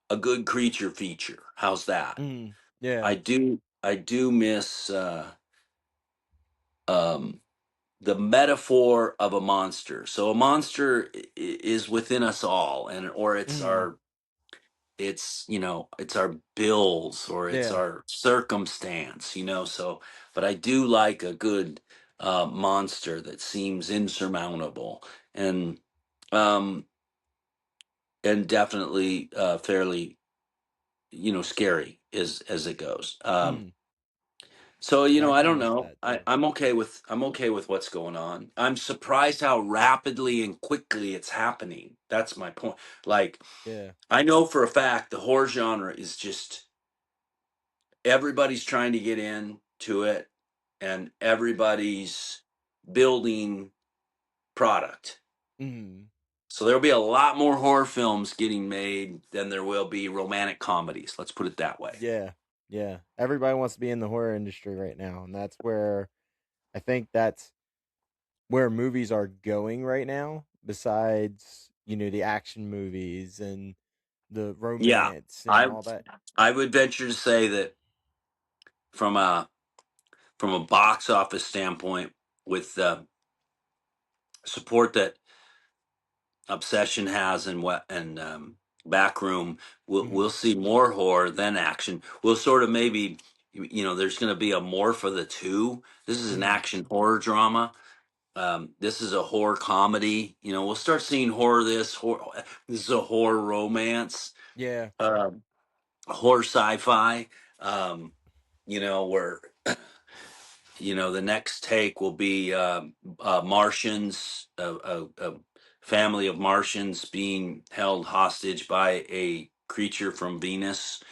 a good creature feature. How's that? Mhm. Yeah. I do miss um, the metaphor of a monster. So a monster is within us all, and or Mm-hmm. it's it's our bills or it's Yeah. our circumstance, so but I do like a good monster that seems insurmountable and um and definitely fairly scary as it goes. Mm. So Yeah, I I can don't miss know. that too. I'm okay with what's going on. I'm surprised how rapidly and quickly it's happening. That's my point. Like, Yeah. I know for a fact the horror genre is just everybody's trying to get into it, and everybody's building product. Mm. So there'll be a lot more horror films getting made than there will be romantic comedies. Let's put it that way. Yeah. Yeah. Everybody wants to be in the horror industry right now, and that's where I think that's where movies are going right now. Besides, the action movies and the Yeah, romance and I all that. I would venture to say that from a box office standpoint, with the support that Obsession has and what and Backroom, we'll Mm-hmm. see more horror than action. We'll sort of maybe there's going to be a morph of the two. This is an Mm-hmm. action horror drama. This is a horror comedy. We'll start seeing horror. This is a horror romance, Yeah. horror sci-fi. Where the next take will be Martians, a family of Martians being held hostage by a creature from Venus,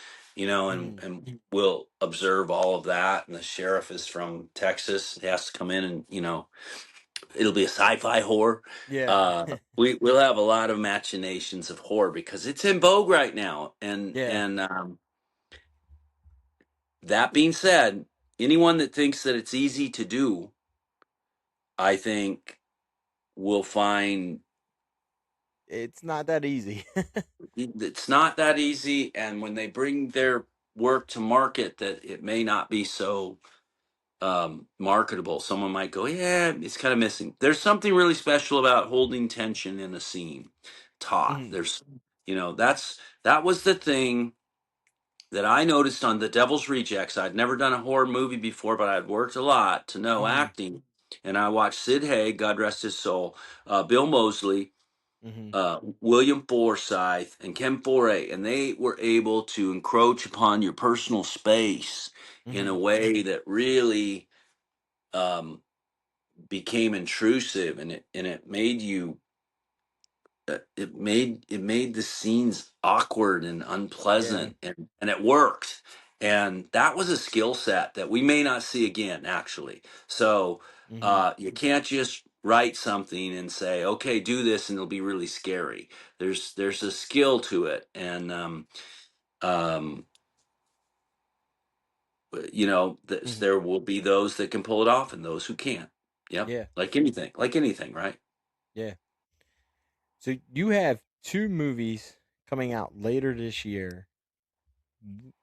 Mm-hmm. and we'll observe all of that. And the sheriff is from Texas. He has to come in and, it'll be a sci-fi horror. Yeah. We'll have a lot of machinations of horror because it's in vogue right now. And, Yeah. that being said, anyone that thinks that it's easy to do, I think will find It's not that easy. it's not that easy. And when they bring their work to market, that it may not be so marketable. Someone might go, yeah, it's kind of missing. There's something really special about holding tension in a scene. Taut. Mm-hmm. That was the thing that I noticed on The Devil's Rejects. I'd never done a horror movie before, but I'd worked a lot to know Mm-hmm. acting. And I watched Sid Haig, God rest his soul, Bill Moseley, Mm-hmm. William Forsythe, and Ken Foray, and they were able to encroach upon your personal space in Mm-hmm. a way that really um, became intrusive, and it made you it made the scenes awkward and Yeah. unpleasant, and it worked. And that was a skill set that we may not see again, actually. So Mm-hmm. you can't just write something and say, okay, do this and it'll be really scary. There's a skill to it. And um Mm-hmm. there will be those that can pull it off and those who can't. Yep, Yeah. like anything, right? Yeah. So you have two movies coming out later this year.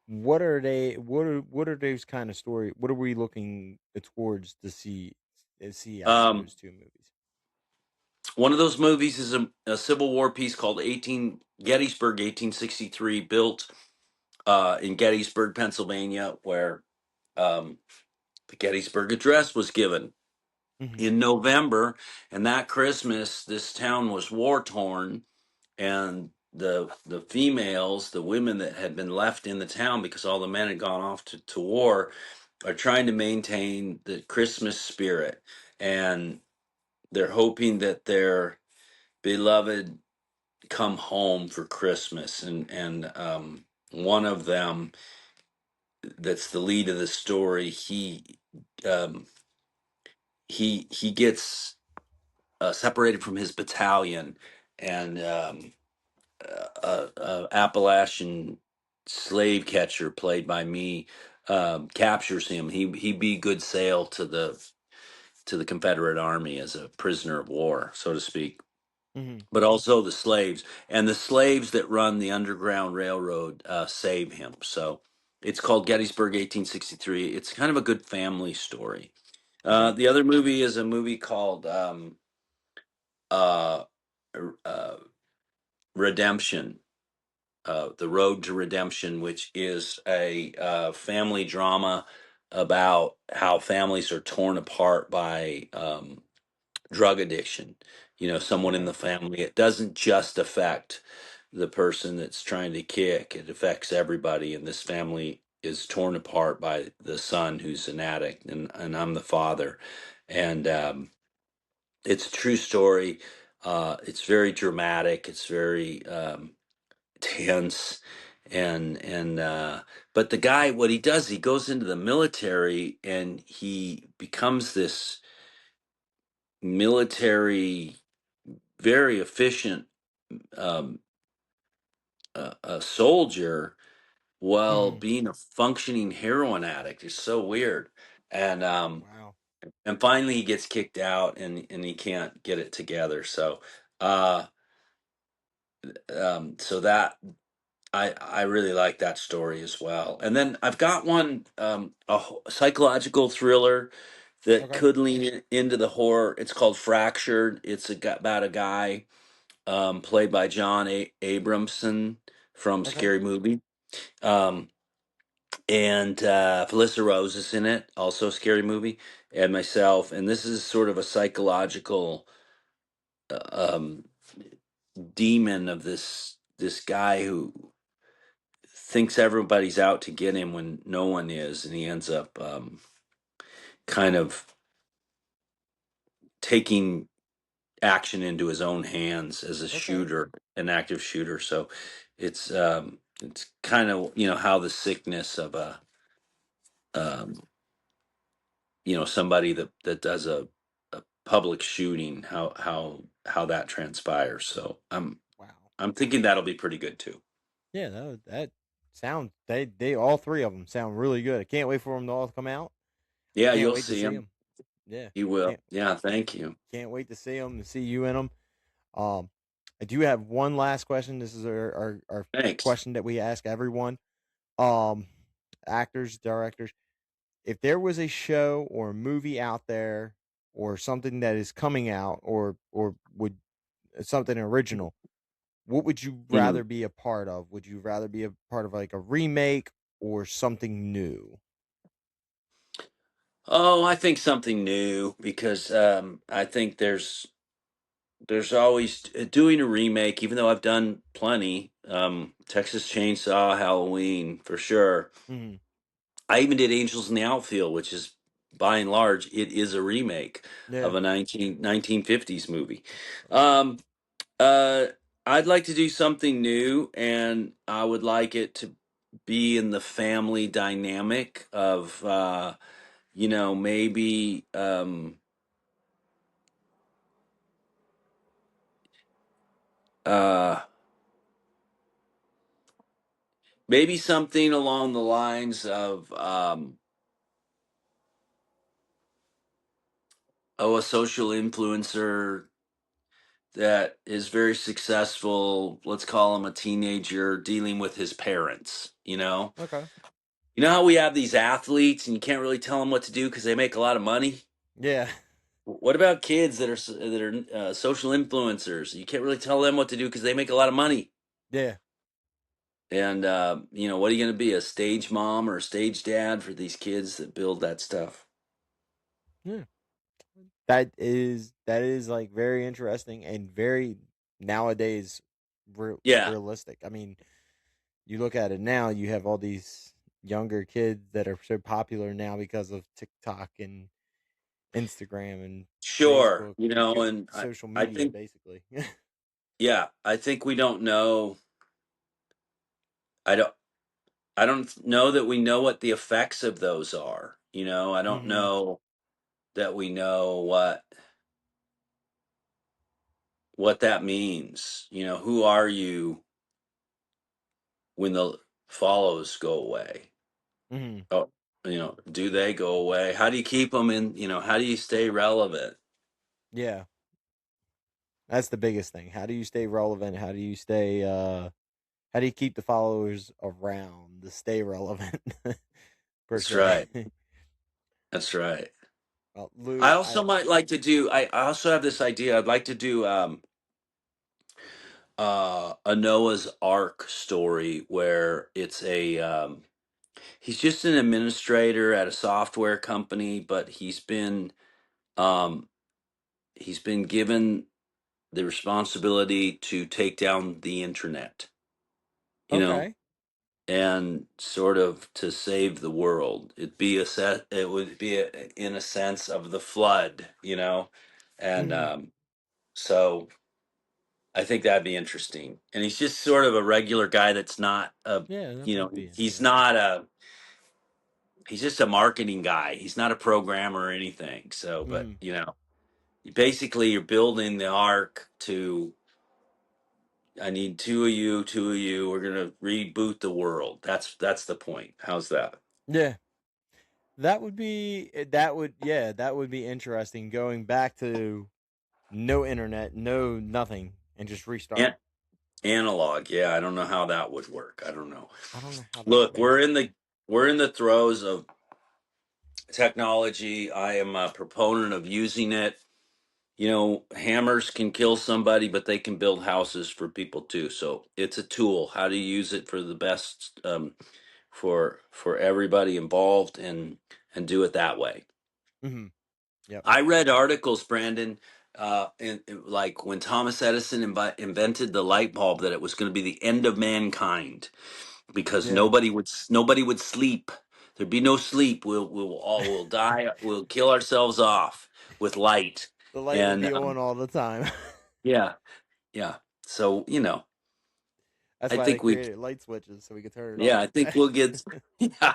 What are they? What are those kind of story? What are we looking towards to see out of um those two movies? One of those movies is a Civil War piece called 18 Gettysburg 1863, built in Gettysburg, Pennsylvania, where um, the Gettysburg Address was given Mm-hmm. in November. And that Christmas, this town was war torn, and the females, the women that had been left in the town because all the men had gone off to war, are trying to maintain the Christmas spirit, and they're hoping that their beloved come home for Christmas, and one of them, that's the lead of the story, um, he gets separated from his battalion, and Appalachian slave catcher played by me captures him. He be good sail to the Confederate Army as a prisoner of war, so to speak. Mm-hmm. But also the slaves that run the Underground Railroad save him. So it's called Gettysburg 1863. It's kind of a good family story. Okay. The other movie is a movie called uh, uh, Redemption, The Road to Redemption, which is a family drama about how families are torn apart by drug addiction. You know, someone in Okay. the family. It doesn't just affect the person that's trying to kick, it affects everybody. And this family is torn apart by the son who's an addict, and I'm the father. And it's a true story. It's very dramatic. It's very tense, and but the guy, what he does, he goes into the military and he becomes this military, very efficient um, a soldier while Hmm. being a functioning heroin addict. Is so weird. And Wow. and finally he gets kicked out and he can't get it together. So uh so that I really like that story as well. And then I've got one, psychological thriller that Okay. could lean into the horror. It's called Fractured. It's about a guy, played by John Abramson from Okay. Scary Movie. Um, and Felissa Rose is in it, also a Scary Movie, and myself. And this is sort of a psychological uh, um, demon of this guy who thinks everybody's out to get him when no one is, and he ends up kind of taking action into his own hands as a Okay. shooter, an active shooter. So it's kind of, you know, how the sickness of a um, you know, somebody that does a public shooting, how that transpires. So Wow. I'm thinking that'll be pretty good too. Yeah, that sounds they all three of them sound really good. I can't wait for them to all come out. Yeah, Can't you'll wait to see see him. them. Yeah, You will. can't Yeah, thank you. can't wait to see them and see you in them. Um, I do have one last question. This is our Thanks. question that we ask everyone. Um, actors, directors. If there was a show or a movie out there or something that is coming out or would something original, what would you Mhm. rather be a part of? Would you rather be a part of like a remake or something new? Oh, I think something new because I think there's always doing a remake. Even though I've done plenty, Texas Chainsaw, Halloween for sure. Hmm. I even did Angels in the Outfield, which is by and large it is a remake Yeah. of a 1950s movie. Um, uh, I'd like to do something new, and I would like it to be in the family dynamic of you know, uh maybe something along the lines of oh, a social influencer that is very successful. Let's call him a teenager dealing with his parents. Okay. You know how we have these athletes and you can't really tell them what to do because they make a lot of money. Yeah. What about kids that are social influencers? You can't really tell them what to do because they make a lot of money. Yeah. And you know, what are you going to be, a stage mom or a stage dad for these kids that build that stuff? Yeah. That is like very interesting and very nowadays Yeah, realistic. I mean, you look at it now, you have all these younger kids that are so popular now because of TikTok and Instagram and sure. Facebook, You know, and social I media think, basically. yeah, I think we don't know. I don't. I don't know that we know what the effects of those are. You know, I don't Hmm. know that we know what that means. You know, who are you when the follows go away? Hmm. Oh, you know, do they go away? How do you keep them in? You know, how do you stay relevant? Yeah, that's the biggest thing. How do you stay relevant? How do you stay how do you keep the followers around to stay relevant per That's se? right. That's right. Well, I Lou, also might like to do. I also have this idea. I'd like to do a Noah's Ark story where it's a he's just an administrator at a software company, but um, he's been given the responsibility to take down the internet. You know, okay. and sort of to save the world. It would be in a sense of the flood, and Hmm. so I think that'd be interesting. And he's just sort of a regular guy that's not a, Yeah, that would be he's interesting. not a, he's just a marketing guy. He's not a programmer or anything. So, but Hmm. basically you're building the arc to. I need two of you. We're gonna reboot the world. That's the point. How's that? Yeah, that would be that would yeah that would be interesting. Going back to no internet, no nothing, and just restart. Analog, yeah, I don't know how that would work. I don't know. I don't know how that Look, would work either. we're in the throes of technology. I am a proponent of using it. Hammers can kill somebody, but they can build houses for people too. So it's a tool. How to use it for the best, for everybody involved, and do it that way. Hmm. Yep. I read articles, Brandon, like when Thomas Edison invented the light bulb, that it was going to be the end of mankind because Yeah. nobody would sleep. There'd be no sleep. We'll die. We'll kill ourselves off with light. The light would And be on all the time. yeah, yeah. So That's I why they think we, created light switches so we could turn it yeah, off. I think we'll get. Yeah,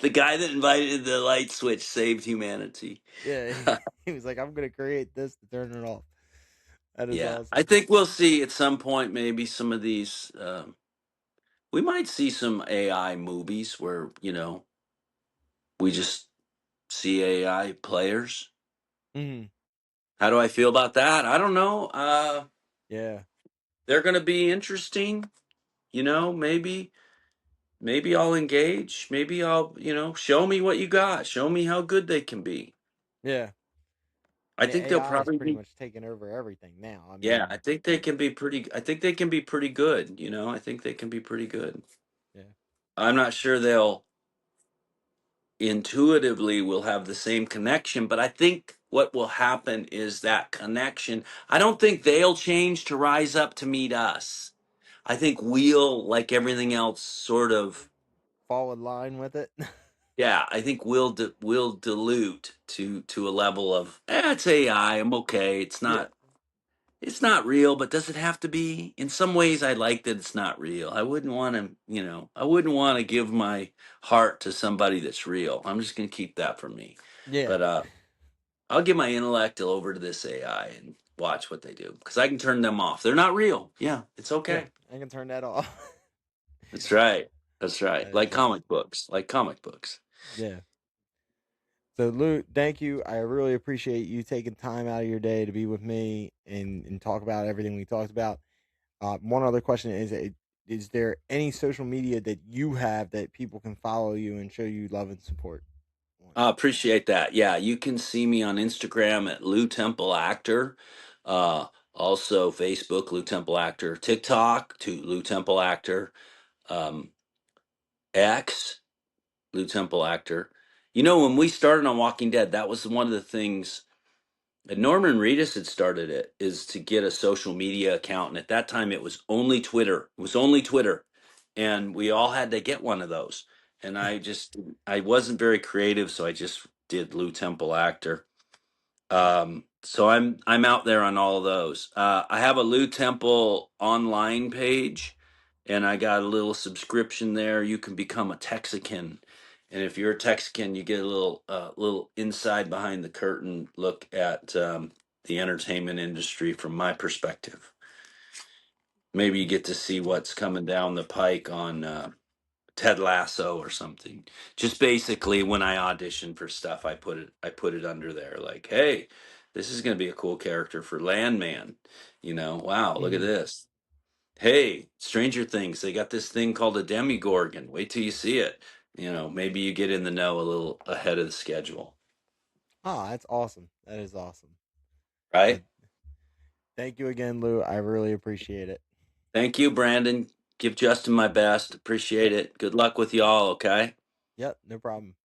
the guy that invited the light switch saved humanity. Yeah, he was like, "I'm gonna create this to turn it off." That is Yeah, I awesome. think we'll see at some point maybe some of these. We might see some AI movies where we just see AI players. Hmm. How do I feel about that? I don't know. Yeah, They're going to be interesting. Maybe I'll engage. Maybe I'll show me what you got. Show me how good they can be. yeah. I I mean, think they'll AI is probably pretty be. much taking over everything now. I Yeah, mean, I think they can be pretty. I think they can be pretty good. I think they can be pretty good. yeah, I'm not sure they'll intuitively will have the same connection, but I think what will happen is that connection. I don't think they'll change to rise up to meet us. I think we'll, like everything else, sort of. fall in line with it. Yeah, I think we'll dilute to a level of it's AI. I'm okay. Yeah, It's not real, but does it have to be? In some ways, I like that it's not real. I wouldn't want to, I wouldn't want to give my heart to somebody that's real. I'm just going to keep that for me. yeah, But I'll give my intellect over to this AI and watch what they do because I can turn them off. They're not real. Yeah, it's yeah. okay. I can turn that off. That's right. That's right. That is Like awesome. comic books. Like comic books. Yeah. So, Lou, thank you. I really appreciate you taking time out of your day to be with me and talk about everything we talked about. One other question is there any social media that you have that people can follow you and show you love and support on? I appreciate that. Yeah, you can see me on Instagram at Lew Temple Actor. Uh, Also Facebook, Lew Temple Actor. TikTok to Lew Temple Actor. Um, X, Lew Temple Actor. When we started on Walking Dead, that was one of the things. And Norman Reedus had started it, is to get a social media account, and at that time it was only Twitter. It was only Twitter, and we all had to get one of those. And I wasn't very creative, so I just did Lew Temple Actor. So I'm out there on all of those. I have a Lew Temple online page, and I got a little subscription there. You can become a Texican, and if you're a Texican, you get a little inside behind the curtain look at the entertainment industry from my perspective. Maybe you get to see what's coming down the pike on Ted Lasso or something. Just basically when I audition for stuff, I put it under there like, hey, this is going to be a cool character for Landman. Wow, look at Hmm. this. Hey, Stranger Things, they got this thing called a Demigorgon. Wait till you see it. Maybe you get in the know a little ahead of the schedule. Ah, that's awesome. That is awesome. Uh, right? Thank you again, Lou. I really appreciate it. Thank you, Brandon. Give Justin my best. Appreciate Yep. it. Good luck with y'all, okay? Yep. No problem.